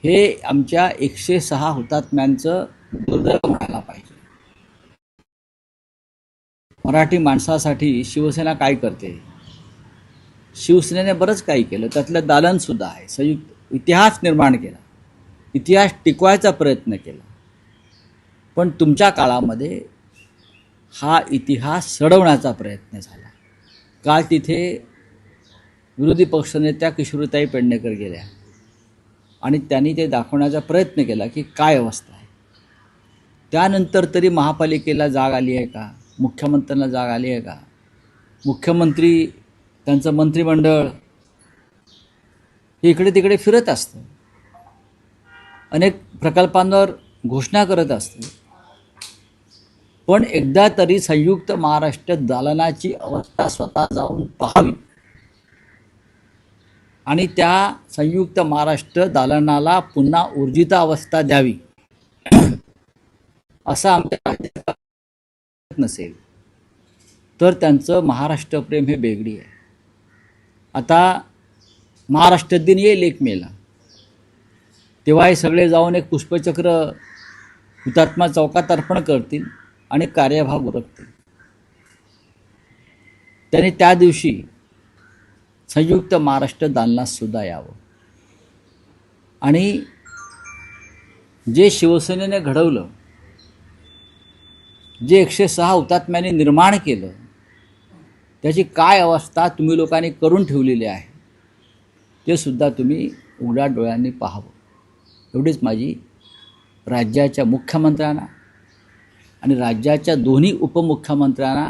हे आमच्या 106 हुतात्म्यांचं दुर्दैव म्हणायला पाहिजे. मराठी माणसासाठी शिवसेना काय करते? शिवसेनेने बरंच काही केलं, त्यातलं दालनसुद्धा आहे. संयुक्त इतिहास निर्माण केला, इतिहास टिकवायचा प्रयत्न केला. पण तुमच्या काळामध्ये हा इतिहास सडवण्याचा प्रयत्न झाला. काल तिथे विरोधी पक्षनेत्या किशोरीताई पेडणेकर गेल्या आणि त्यांनी ते दाखवण्याचा प्रयत्न केला की काय अवस्था आहे. त्यानंतर तरी महापालिकेला जाग आली आहे का? मुख्यमंत्र्यांना जाग आली आहे का? मुख्यमंत्री, त्यांचं मंत्रिमंडळ हे इकडे तिकडे फिरत असतं, अनेक प्रकल्पांवर घोषणा करत असतं, पण एकदा तरी संयुक्त महाराष्ट्र दालनाची अवस्था स्वतः जाऊन पाहावी आणि त्या संयुक्त महाराष्ट्र दालनाला पुन्हा ऊर्जिता अवस्था द्यावी असं आमच्या राज्यात नसेल तर त्यांचं महाराष्ट्रप्रेम हे बेगडी आहे. आता महाराष्ट्र दिन येईल 1 मेला, तेव्हा हे सगळे जाऊन एक पुष्पचक्र हुतात्मा चौकात अर्पण करतील आणि कार्यभाग उरकतील. त्यांनी त्या दिवशी संयुक्त महाराष्ट्र दालनात सुद्धा यावं आणि जे शिवसेनेने घडवलं, जे 106 हुतात्म्यांनी निर्माण केलं, त्याची काय अवस्था तुम्ही लोकांनी करून ठेवलेली आहे ते सुद्धा तुम्ही उघड्या डोळ्यांनी पाहावं. एवढीच माझी राज्याच्या मुख्यमंत्र्यांना आणि राज्याच्या दोन्ही उपमुख्यमंत्र्यांना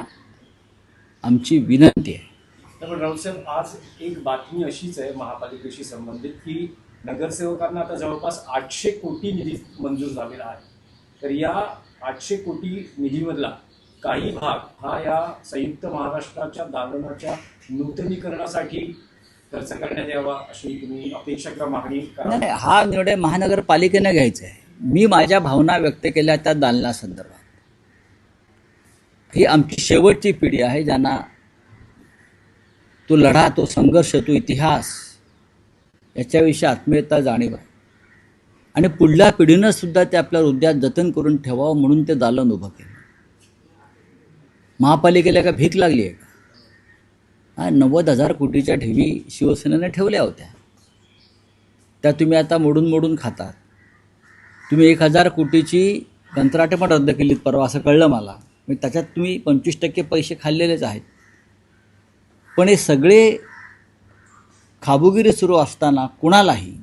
आमची विनंती आहे. पण राऊतसाहेब, आज एक बातमी अशीच आहे महापालिकेशी संबंधित की नगरसेवकांना आता जवळपास 800 कोटी निधी मंजूर झालेला आहे. तर या 800 कोटी निधीमधला काही भाग हा या संयुक्त महाराष्ट्राच्या दालनाच्या नूतनीकरणासाठी खर्च करण्यात यावा अशी तुम्ही अपेक्षा किंवा मागणी करा? नाही, हा निर्णय महानगरपालिकेने घ्यायचा आहे. मी माझ्या भावना व्यक्त केल्या त्या दालनासंदर्भात. ही आमची शेवटची पिढी आहे ज्यांना तो लढा, तो संघर्ष, तो इतिहास याच्याविषयी आत्मीयता जाणीव आहे आणि पुढल्या पिढीनं सुद्धा ते आपल्या हृदयात जतन करून ठेवावं म्हणून ते दालन उभं केलं. महापालिकेला का भीक लागली आहे का? 90,000 कोटीच्या ठेवी शिवसेनेने ठेवल्या होत्या, त्या तुम्ही आता मोडून मोडून खातात. तुम्ही 1,000 कोटीची कंत्राटे पण रद्द केलीत परवा, असं कळलं मला. म्हणजे त्याच्यात तुम्ही 25% पैसे खाल्लेलेच आहेत. पण हे सगळे खाबुगिरी सुरू असताना कुणालाही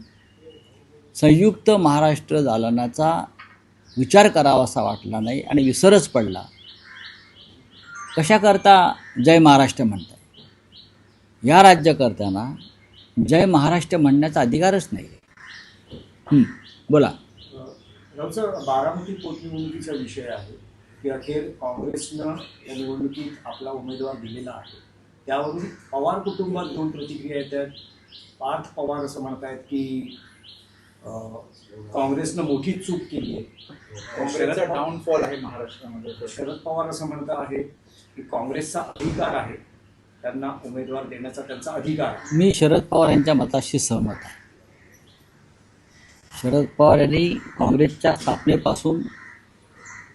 संयुक्त महाराष्ट्र दालनाचा विचार करावासा वाटला नाही आणि विसरच पडला. कशाकरता जय महाराष्ट्र म्हणतात? या राज्यकर्त्यांना जय महाराष्ट्र म्हणण्याचा अधिकारच नाही. बोला. राऊतसाहेब, बारामती पोटनिवडणुकीचा विषय आहे की अखेर काँग्रेसनं या निवडणुकीत आपला उमेदवार दिलेला आहे. त्यावरून पवार कुटुंबात 2 प्रतिक्रिया येतात. पार्थ पवार असं म्हणतायत की काँग्रेसनं मोठी चूक केली आहे, काँग्रेसचा डाऊनफॉल आहे महाराष्ट्रामध्ये. शरद पवार असं म्हणत आहे की काँग्रेसचा अधिकार आहे, त्यांना उमेदवार देण्याचा त्यांचा अधिकार आहे. मी शरद पवार यांच्या मताशी सहमत आहे. शरद पवार यांनी काँग्रेसच्या स्थापनेपासून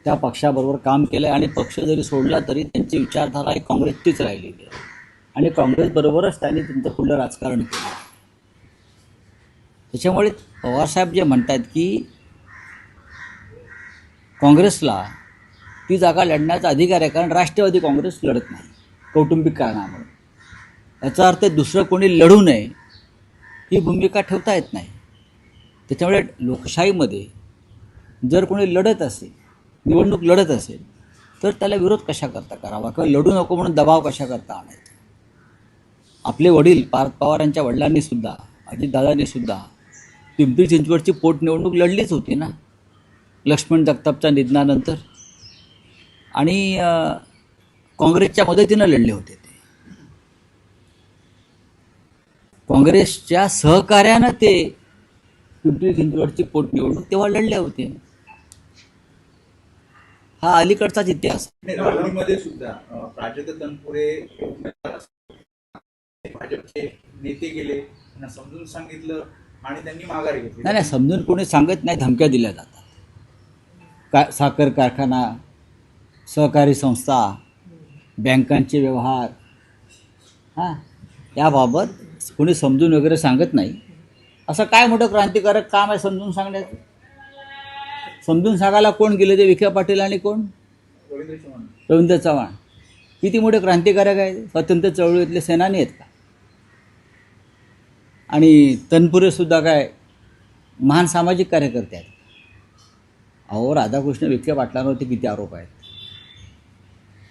त्या पक्षाबरोबर काम केलं आहे आणि पक्ष जरी सोडला तरी त्यांची विचारधारा ही काँग्रेसचीच राहिलेली आहे आणि काँग्रेसबरोबरच त्यांनी त्यांचं पुढलं राजकारण केलं. त्याच्यामुळे पवारसाहेब जे म्हणतात की काँग्रेसला ती जागा लढण्याचा अधिकार आहे कारण राष्ट्रवादी काँग्रेस लढत नाही कौटुंबिक कारणामुळे, याचा अर्थ दुसरं कोणी लढू नये ही भूमिका ठेवता येत नाही. त्याच्यामुळे लोकशाहीमध्ये जर कोणी लढत असेल, निवडणूक लढत असेल, तर त्याला विरोध कशा करता करावा किंवा लढू नको म्हणून दबाव कशा करता आणायचा. आपले वडील पार्थ पवार यांच्या वडिलांनीसुद्धा, अजितदादांनीसुद्धा पिंपरी चिंचवडची पोटनिवडणूक लढलीच होती ना लक्ष्मण जगतापच्या निधनानंतर, आणि काँग्रेसच्या मदतीनं लढले होते. ते काँग्रेसच्या सहकार्यानं ते पिंपरी चिंचवडची पोटनिवडणूक तेव्हा लढले होते. हा अलीकडचाच इतिहास. राहुरीमध्ये सुद्धा प्राजक्त तनपुरे भाजपचे नेते गेले, त्यांना समजून सांगितलं आणि त्यांनी माघार घेतली. नाही समजून कोणी सांगत नाही, धमक्या दिल्या जातात. साखर कारखाना, सहकारी संस्था, बँकांचे व्यवहार, हां, याबाबत कोणी समजून वगैरे सांगत नाही. असं काय मोठं क्रांतिकारक काम आहे समजून सांगण्याचं? समजून सांगायला कोण गेले ते? विखे पाटील आणि कोण? रवींद्र चव्हाण. रवींद्र चव्हाण. किती मोठे क्रांतिकारक आहे, स्वातंत्र्य चळवळीतले सेनानी आहेत का? आणि तनपुरेसुद्धा काय महान सामाजिक कार्यकर्ते आहेत. अहो, राधाकृष्ण विखे पाटलांवरती किती आरोप आहेत.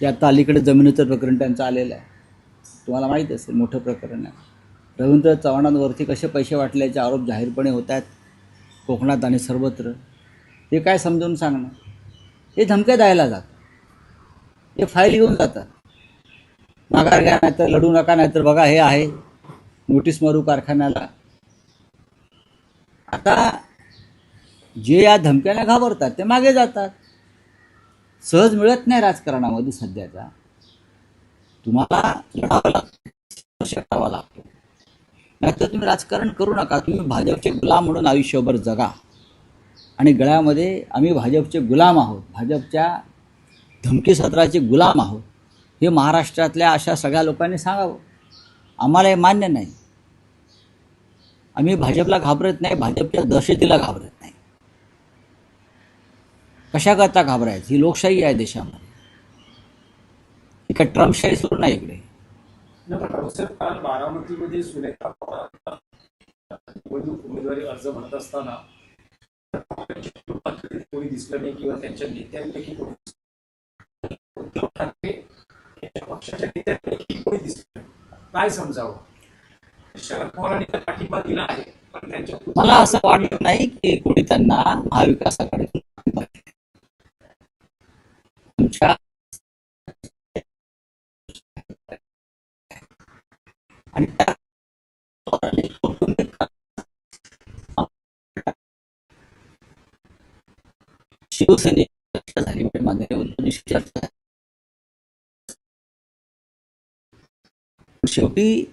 ते आता अलीकडे जमिनीचं प्रकरण त्यांचं आलेलं आहे, तुम्हाला माहीत असेल, मोठं प्रकरण आहे. रवींद्र चव्हाणांवरती कसे पैसे वाटल्याचे आरोप जाहीरपणे होत आहेत कोकणात आणि सर्वत्र. हे काय समजून सांगणं? हे धमक्या द्यायला जातात, हे फाईल घेऊन जातात. माघार घ्या, नाही तर लढू नका, नाही तर बघा हे आहे, नोटीस मारू कारखान्याला. आता जे या धमक्याला घाबरतात ते मागे जातात. सहज मिळत नाही राजकारणामध्ये सध्याचा. तुम्हाला लढावं लागतं, संघर्ष करावा लागतो. नाहीतर तुम्ही राजकारण करू नका. तुम्ही भाजपचे गुलाम म्हणून आयुष्यभर जगा आणि गळ्यामध्ये आम्ही भाजपचे गुलाम आहोत, भाजपच्या धमकी सत्राचे गुलाम आहोत, हे महाराष्ट्रातल्या अशा सगळ्या लोकांनी सांगावं. आम्हाला हे मान्य नाही. आम्ही भाजपला घाबरत नाही, भाजपच्या दहशतीला घाबरत नाही. कशाकरता घाबरायचं? ही लोकशाही आहे देशामध्ये. ही काय ट्रम्पशाही सुरू नाही इकडे. काल बारामतीमध्ये सुनेत्रा पवार निवडणूक उमेदवारी अर्ज भरत असताना कोणी दिसलं नाही किंवा त्यांच्या नेत्यांपैकी कोणी, उद्धव ठाकरे यांच्या पक्षाच्या नेत्यांपैकी कोणी दिसलं नाही. काय समजावं? शरद पवारांनी तर पाठिंबा दिला आहे, पण त्यांच्या मला असं वाटत नाही की कोणी त्यांना महाविकास आघाडीतून पाठिंबा दिला. तुमच्या आणि त्या शिवसेनेची चर्चा झाली, म्हणजे माननीय उद्धवजींशी चर्चा झाली. शेवटी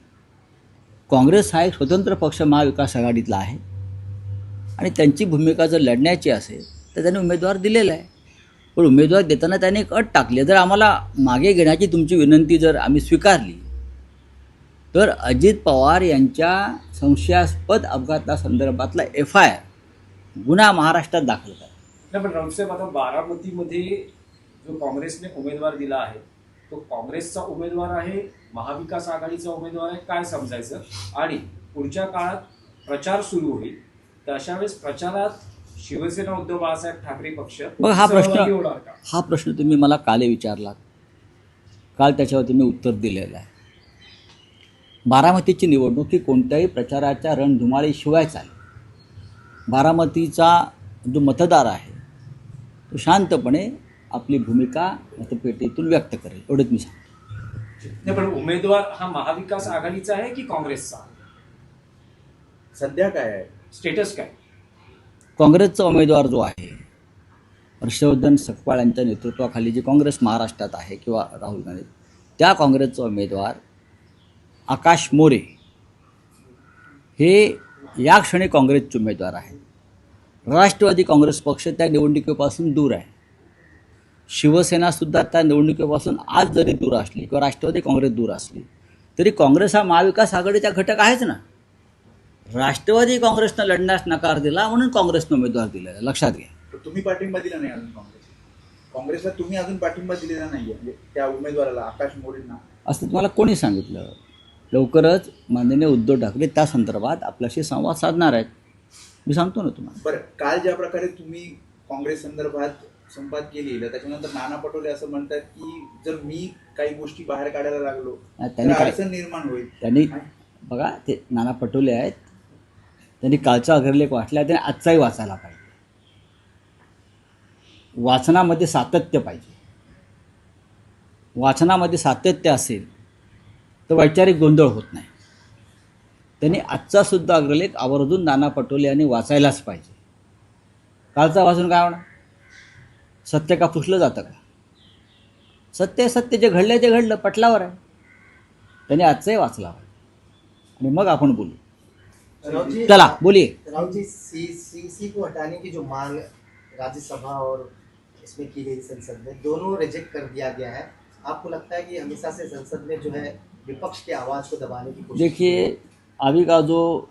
काँग्रेस हा एक स्वतंत्र पक्ष महाविकास आघाडीतला आहे आणि त्यांची भूमिका जर लढण्याची असेल तर त्यांनी उमेदवार दिलेला आहे. पण उमेदवार देताना त्याने एक अट टाकली, जर आम्हाला मागे घेण्याची तुमची विनंती जर आम्ही स्वीकारली तर अजित पवार यांच्या संशयास्पद अपघातासंदर्भातला FIR गुन्हा महाराष्ट्रात दाखल करा. नाही, पण राऊतसाहेब, आता बारामतीमध्ये जो काँग्रेसने उमेदवार दिला आहे तो काँग्रेसचा उमेदवार आहे, महाविकास आघाडीचा उमेदवार आहे, काय समजायचं? आणि पुढच्या काळात प्रचार सुरू होईल, तर अशा वेळेस प्रचारात शिवसेना उद्धव बाळासाहेब ठाकरे पक्ष मग हा सहभागी होणार का? हा प्रश्न तुम्ही मला काल विचारलात, काल त्याच्यावरती मी उत्तर दिलेलं आहे. बारामतीची निवडणूक ही कोणत्याही प्रचाराच्या रणधुमाळीशिवाय चालेल. बारामतीचा जो मतदार आहे तो शांतपणे आपली भूमिका मतपेटीतून व्यक्त करेल, एवढंच मी सांगतो. नाही, पण उमेदवार हा महाविकास आघाडीचा आहे की काँग्रेसचा? सध्या काय आहे स्टेटस काय? काँग्रेसचा उमेदवार जो आहे, हर्षवर्धन सकपाळ यांच्या नेतृत्वाखाली जी काँग्रेस महाराष्ट्रात आहे किंवा राहुल गांधी, त्या काँग्रेसचा उमेदवार आकाश मोरे हे या क्षणी काँग्रेसचे उमेदवार आहेत. राष्ट्रवादी काँग्रेस पक्ष त्या निवडणुकीपासून दूर आहे. शिवसेनासुद्धा त्या निवडणुकीपासून आज जरी दूर असली किंवा राष्ट्रवादी काँग्रेस दूर असली तरी काँग्रेस हा महाविकास आघाडीचा घटक आहेच ना. राष्ट्रवादी काँग्रेसनं लढण्यास नकार दिला म्हणून काँग्रेसनं उमेदवार दिलेला, लक्षात घ्या. तुम्ही पाठिंबा दिला नाही अजून काँग्रेसला तुम्ही अजून पाठिंबा दिलेला नाहीये म्हणजे त्या उमेदवाराला, आकाश मोरेंना. असं तुम्हाला कोणी सांगितलं? लवकरच माननीय उद्धव ठाकरे त्या संदर्भात आपल्याशी संवाद साधणार आहेत, मी सांगतो ना तुम्हाला. बरं, काल ज्या प्रकारे तुम्ही काँग्रेस संदर्भात संवाद केलेला, त्याच्यानंतर नाना पटोले असं म्हणतात की जर मी काही गोष्टी बाहेर काढायला लागलो तर अडचण निर्माण होईल. त्यांनी बघा, ते नाना पटोले आहेत, त्यांनी कालचा अग्रलेख वाचला, त्याने आजचाही वाचायला पाहिजे. वाचनामध्ये सातत्य पाहिजे. वाचनामध्ये सातत्य असेल तर वैचारिक गोंधळ होत नाही. त्यांनी आजचासुद्धा अग्रलेख आवर्जून नाना पटोले यांनी वाचायलाच पाहिजे. कालचा वाचून काय होणार? सत्य का पुसलं जातं का? सत्य सत्य, जे घडलं ते घडलं, पटलावर आहे. त्यांनी आजचाही वाचला आणि मग आपण बोलू. राहुल जी, चला बोलिए। राहुल जी, सीसी को हटाने की जो मांग राज्यसभा और इसमें की गई संसद में, दोनों रिजेक्ट कर दिया गया है। आपको लगता है कि हमेशा से संसद में जो है विपक्ष की आवाज को दबाने की कोशिश देखिए, अभी का जो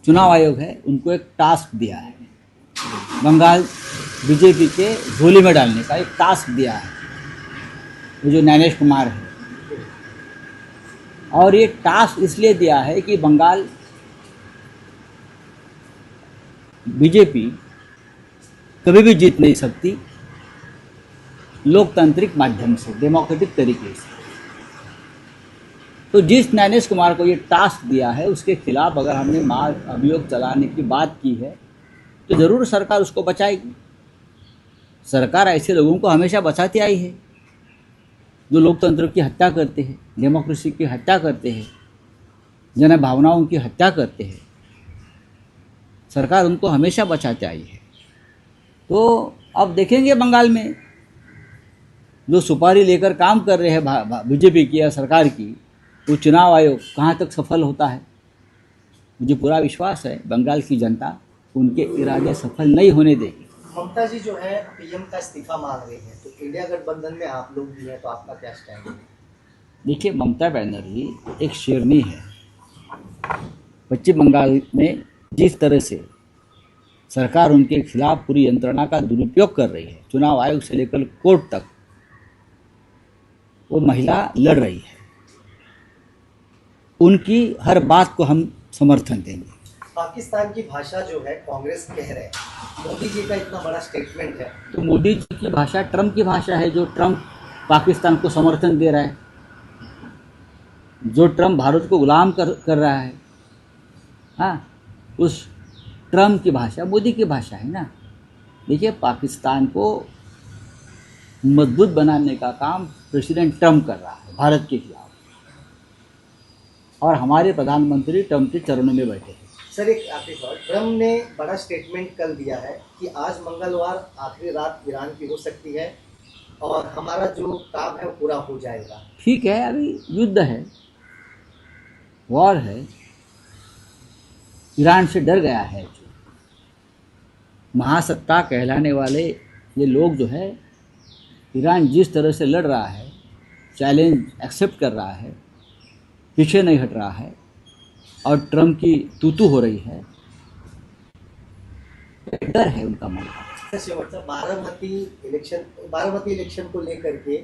चुनाव आयोग है उनको एक टास्क दिया है, बंगाल बीजेपी के झोली में डालने का एक टास्क दिया है, वो जो ज्ञानेश कुमार है। और ये टास्क इसलिए दिया है कि बंगाल बीजेपी कभी भी जीत नहीं सकती लोकतांत्रिक माध्यम से, डेमोक्रेटिक तरीके से। तो जिस ज्ञानेश कुमार को ये टास्क दिया है उसके खिलाफ अगर हमने अभियोग चलाने की बात की है तो ज़रूर सरकार उसको बचाएगी। सरकार ऐसे लोगों को हमेशा बचाती आई है जो लोकतंत्र की हत्या करते हैं, डेमोक्रेसी की हत्या करते हैं, जन भावनाओं की हत्या करते हैं। सरकार उनको हमेशा बचाते आई है। तो अब देखेंगे बंगाल में जो सुपारी लेकर काम कर रहे हैं बीजेपी की या सरकार की, वो चुनाव आयोग कहाँ तक सफल होता है। मुझे पूरा विश्वास है बंगाल की जनता उनके इरादे सफल नहीं होने देगी। ममता जी जो है पीएम का इस्तीफा मांग रही है, तो इंडिया गठबंधन में आप लोग भी हैं, तो आपका क्या स्टैंड है? देखिए, ममता बनर्जी एक शेरनी है। पश्चिम बंगाल में जिस तरह से सरकार उनके खिलाफ पूरी यंत्रणा का दुरुपयोग कर रही है, चुनाव आयोग से लेकर कोर्ट तक, वो महिला लड़ रही है। उनकी हर बात को हम समर्थन देंगे। पाकिस्तान की भाषा जो है कांग्रेस कह रहे हैं, मोदी जी का इतना बड़ा स्टेटमेंट है, तो मोदी जी की भाषा ट्रंप की भाषा है, जो ट्रंप पाकिस्तान को समर्थन दे रहा है, जो ट्रंप भारत को गुलाम कर रहा है। हाँ, उस ट्रंप की भाषा मोदी की भाषा है ना। देखिए, पाकिस्तान को मजबूत बनाने का काम प्रेसिडेंट ट्रंप कर रहा है भारत के खिलाफ, और हमारे प्रधानमंत्री ट्रंप के चरणों में बैठे हैं। सर एक आखिरी सवाल, ट्रम्प ने बड़ा स्टेटमेंट कल दिया है कि आज मंगलवार आखिरी रात ईरान की हो सकती है और हमारा जो काम है वो पूरा हो जाएगा। ठीक है, अभी युद्ध है, वॉर है, ईरान से डर गया है। जो महासत्ता कहलाने वाले ये लोग जो है, ईरान जिस तरह से लड़ रहा है, चैलेंज एक्सेप्ट कर रहा है, पीछे नहीं हट रहा है, और ट्रंप की तूतू हो रही है, डर है उनका मन का। शेवटचा बारामती इलेक्शन को लेकर के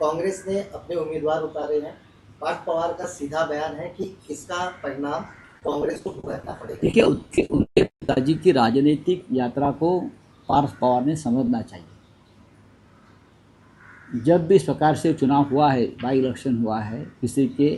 कांग्रेस ने अपने उम्मीदवार उतारे हैं। पार्थ पवार का सीधा बयान है कि इसका परिणाम कांग्रेस को भुगतना पड़ेगा। देखिए, उनके पिताजी की राजनीतिक यात्रा को पार्थ पवार ने समझना चाहिए। जब भी इस प्रकार से चुनाव हुआ है, बाई इलेक्शन हुआ है, किसी के